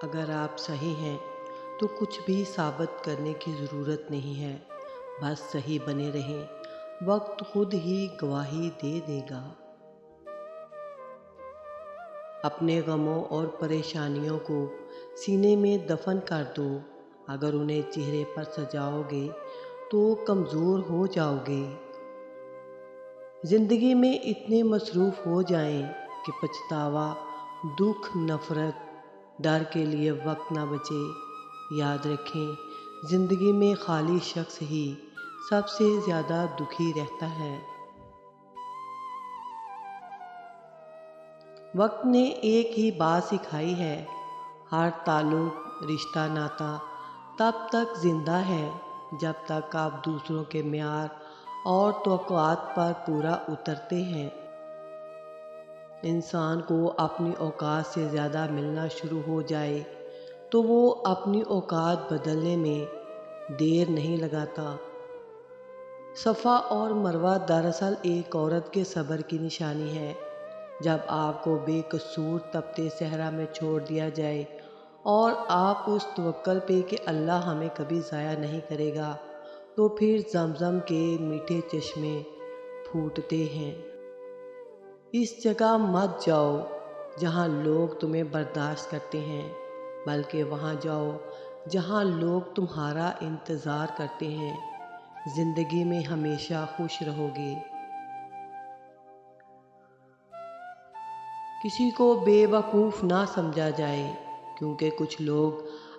اگر آپ صحیح ہیں تو کچھ بھی ثابت کرنے کی ضرورت نہیں ہے، بس صحیح بنے رہیں، وقت خود ہی گواہی دے دے گا۔ اپنے غموں اور پریشانیوں کو سینے میں دفن کر دو، اگر انہیں چہرے پر سجاؤ گے تو کمزور ہو جاؤ گے۔ زندگی میں اتنے مصروف ہو جائیں کہ پچھتاوا، دکھ، نفرت، ڈر کے لیے وقت نہ بچے۔ یاد رکھیں، زندگی میں خالی شخص ہی سب سے زیادہ دکھی رہتا ہے۔ وقت نے ایک ہی بات سکھائی ہے، ہر تعلق، رشتہ، ناتا تب تک زندہ ہے جب تک آپ دوسروں کے معیار اور توقعات پر پورا اترتے ہیں۔ انسان کو اپنی اوقات سے زیادہ ملنا شروع ہو جائے تو وہ اپنی اوقات بدلنے میں دیر نہیں لگاتا۔ صفا اور مروہ دراصل ایک عورت کے صبر کی نشانی ہے۔ جب آپ کو بے قصور تپتے صحرا میں چھوڑ دیا جائے اور آپ اس توکل پہ کہ اللہ ہمیں کبھی ضائع نہیں کرے گا، تو پھر زمزم کے میٹھے چشمے پھوٹتے ہیں۔ اس جگہ مت جاؤ جہاں لوگ تمہیں برداشت کرتے ہیں، بلکہ وہاں جاؤ جہاں لوگ تمہارا انتظار کرتے ہیں۔ زندگی میں ہمیشہ خوش رہو گے۔ کسی کو بے وقوف نہ سمجھا جائے، کیونکہ کچھ لوگ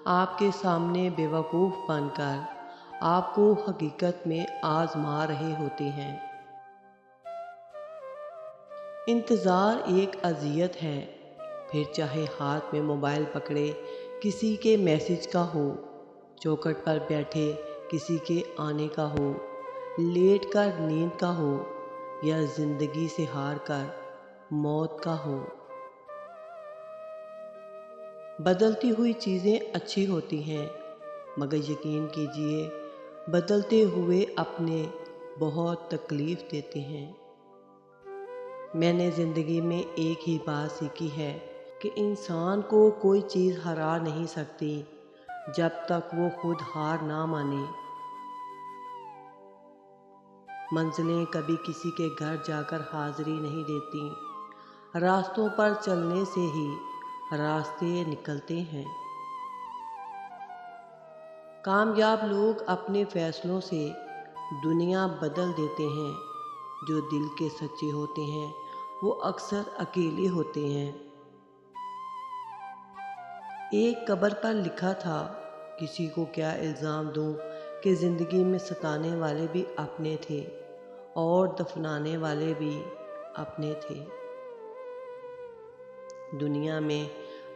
آپ کے سامنے بے وقوف بن کر آپ کو حقیقت میں آزما رہے ہوتے ہیں۔ انتظار ایک اذیت ہے، پھر چاہے ہاتھ میں موبائل پکڑے کسی کے میسج کا ہو، چوکھٹ پر بیٹھے کسی کے آنے کا ہو، لیٹ کر نیند کا ہو، یا زندگی سے ہار کر موت کا ہو۔ بدلتی ہوئی چیزیں اچھی ہوتی ہیں، مگر یقین کیجیے بدلتے ہوئے اپنے بہت تکلیف دیتے ہیں۔ میں نے زندگی میں ایک ہی بات سیکھی ہے کہ انسان کو کوئی چیز ہرا نہیں سکتی جب تک وہ خود ہار نہ مانے۔ منزلیں کبھی کسی کے گھر جا کر حاضری نہیں دیتی، راستوں پر چلنے سے ہی راستے نکلتے ہیں۔ کامیاب لوگ اپنے فیصلوں سے دنیا بدل دیتے ہیں، جو دل کے سچے ہوتے ہیں وہ اکثر اکیلے ہوتے ہیں۔ ایک قبر پر لکھا تھا، کسی کو کیا الزام دوں کہ زندگی میں ستانے والے بھی اپنے تھے اور دفنانے والے بھی اپنے تھے۔ دنیا میں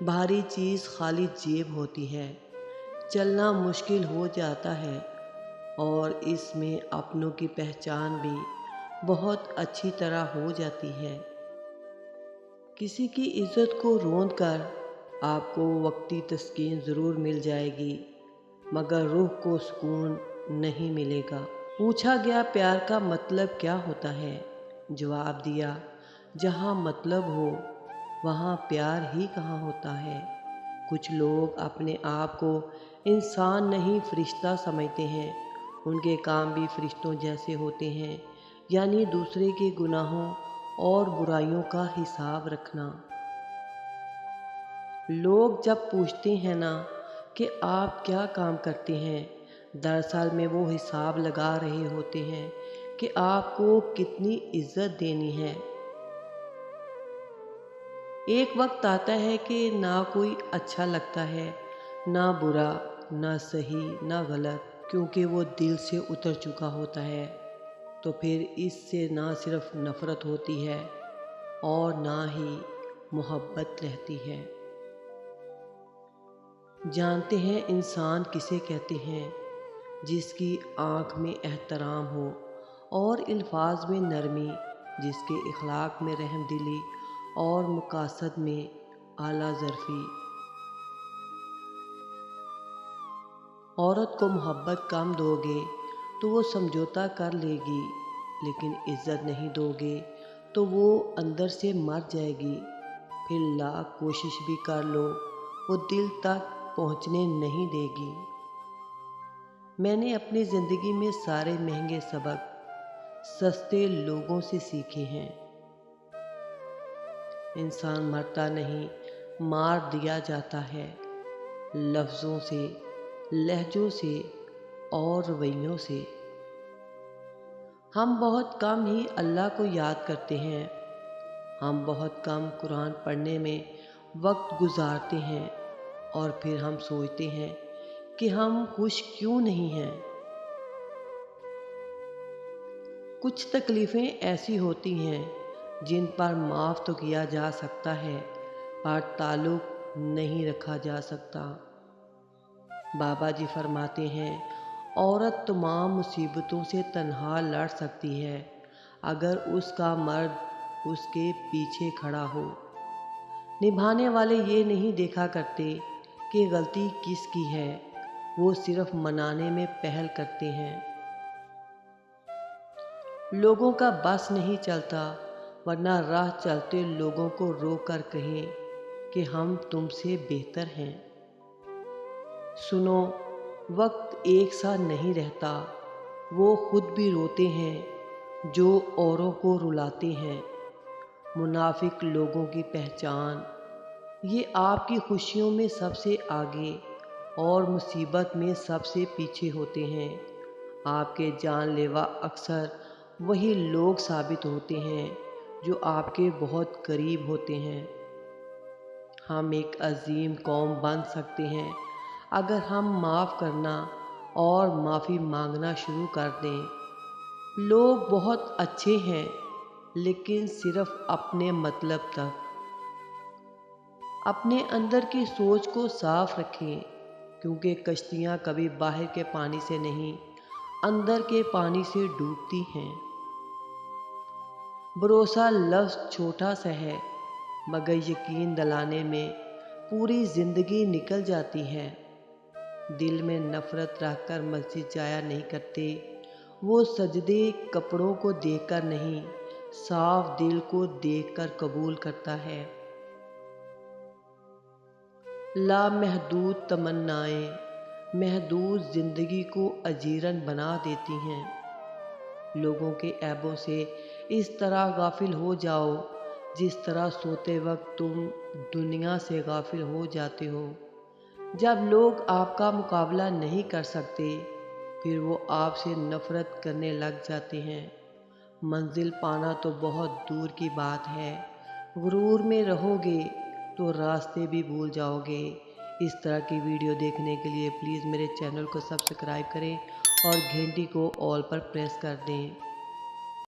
بھاری چیز خالی جیب ہوتی ہے، چلنا مشکل ہو جاتا ہے، اور اس میں اپنوں کی پہچان بھی بہت اچھی طرح ہو جاتی ہے۔ کسی کی عزت کو روند کر آپ کو وقتی تسکین ضرور مل جائے گی، مگر روح کو سکون نہیں ملے گا۔ پوچھا گیا پیار کا مطلب کیا ہوتا ہے؟ جواب دیا، جہاں مطلب ہو وہاں پیار ہی کہاں ہوتا ہے۔ کچھ لوگ اپنے آپ کو انسان نہیں فرشتہ سمجھتے ہیں، ان کے کام بھی فرشتوں جیسے ہوتے ہیں، یعنی دوسرے کے گناہوں اور برائیوں کا حساب رکھنا۔ لوگ جب پوچھتے ہیں نا کہ آپ کیا کام کرتے ہیں، دراصل میں وہ حساب لگا رہے ہوتے ہیں کہ آپ کو کتنی عزت دینی ہے۔ ایک وقت آتا ہے کہ نہ کوئی اچھا لگتا ہے، نہ برا، نہ صحیح، نہ غلط، کیونکہ وہ دل سے اتر چکا ہوتا ہے۔ تو پھر اس سے نہ صرف نفرت ہوتی ہے اور نہ ہی محبت رہتی ہے۔ جانتے ہیں انسان کسے کہتے ہیں؟ جس کی آنکھ میں احترام ہو اور الفاظ میں نرمی، جس کے اخلاق میں رحم دلی اور مقاصد میں اعلیٰ ظرفی۔ عورت کو محبت کم دو گے تو وہ سمجھوتا کر لے گی، لیکن عزت نہیں دو گے تو وہ اندر سے مر جائے گی۔ پھر لاکھ کوشش بھی کر لو، وہ دل تک پہنچنے نہیں دے گی۔ میں نے اپنی زندگی میں سارے مہنگے سبق سستے لوگوں سے سیکھے ہیں۔ انسان مرتا نہیں، مار دیا جاتا ہے، لفظوں سے، لہجوں سے اور رویوں سے۔ ہم بہت کم ہی اللہ کو یاد کرتے ہیں، ہم بہت کم قرآن پڑھنے میں وقت گزارتے ہیں، اور پھر ہم سوچتے ہیں کہ ہم خوش کیوں نہیں ہیں۔ کچھ تکلیفیں ایسی ہوتی ہیں جن پر معاف تو کیا جا سکتا ہے، پر تعلق نہیں رکھا جا سکتا۔ بابا جی فرماتے ہیں، عورت تمام مصیبتوں سے تنہا لڑ سکتی ہے اگر اس کا مرد اس کے پیچھے کھڑا ہو۔ نبھانے والے یہ نہیں دیکھا کرتے کہ غلطی کس کی ہے، وہ صرف منانے میں پہل کرتے ہیں۔ لوگوں کا بس نہیں چلتا، ورنہ راہ چلتے لوگوں کو روک کر کہیں کہ ہم تم سے بہتر ہیں۔ سنو، وقت ایک سا نہیں رہتا، وہ خود بھی روتے ہیں جو اوروں کو رلاتے ہیں۔ منافق لوگوں کی پہچان، یہ آپ کی خوشیوں میں سب سے آگے اور مصیبت میں سب سے پیچھے ہوتے ہیں۔ آپ کے جان لیوا اکثر وہی لوگ ثابت ہوتے ہیں جو آپ کے بہت قریب ہوتے ہیں۔ ہم ایک عظیم قوم بن سکتے ہیں اگر ہم معاف کرنا اور معافی مانگنا شروع کر دیں۔ لوگ بہت اچھے ہیں لیکن صرف اپنے مطلب تک۔ اپنے اندر کی سوچ کو صاف رکھیں، کیونکہ کشتیاں کبھی باہر کے پانی سے نہیں، اندر کے پانی سے ڈوبتی ہیں۔ بھروسہ لفظ چھوٹا سا ہے، مگر یقین دلانے میں پوری زندگی نکل جاتی ہے۔ دل میں نفرت رکھ کر مسجد جایا نہیں کرتے، وہ سجدے کپڑوں کو دیکھ کر نہیں، صاف دل کو دیکھ کر قبول کرتا ہے۔ لامحدود تمنائیں محدود زندگی کو اجیرن بنا دیتی ہیں۔ لوگوں کے عیبوں سے اس طرح غافل ہو جاؤ جس طرح سوتے وقت تم دنیا سے غافل ہو جاتے ہو۔ جب لوگ آپ کا مقابلہ نہیں کر سکتے، پھر وہ آپ سے نفرت کرنے لگ جاتے ہیں۔ منزل پانا تو بہت دور کی بات ہے، غرور میں رہو گے تو راستے بھی بھول جاؤ گے۔ اس طرح کی ویڈیو دیکھنے کے لیے پلیز میرے چینل کو سبسکرائب کریں اور گھنٹی کو آل پر پریس کر دیں۔